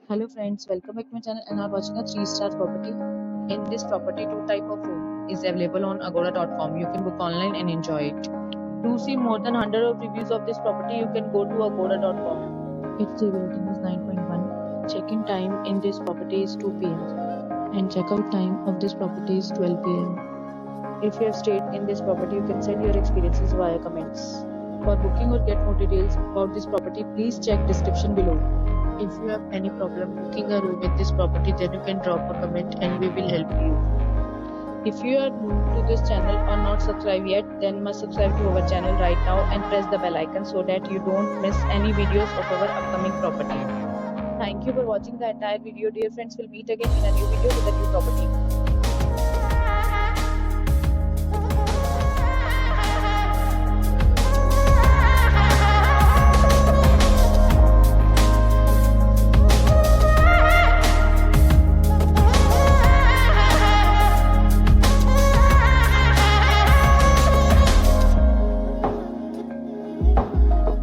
Hello friends, welcome back to my channel and are watching a 3-star property. In this property, two type of room is available on agoda.com. You can book online and enjoy it. To see more than 100 of reviews of this property, you can go to agoda.com. Its rating is 9.1. Check-in time in this property is 2 p.m. and check-out time of this property is 12 p.m. If you have stayed in this property, you can send your experiences via comments. For booking or get more details about this property, please check description below. If you have any problem booking a room in this property, then you can drop a comment and we will help you. If you are new to this channel or not subscribed yet, then must subscribe to our channel right now and press the bell icon so that you don't miss any videos of our upcoming property. Thank you for watching the entire video. Dear friends, will meet again in a new video with a new property.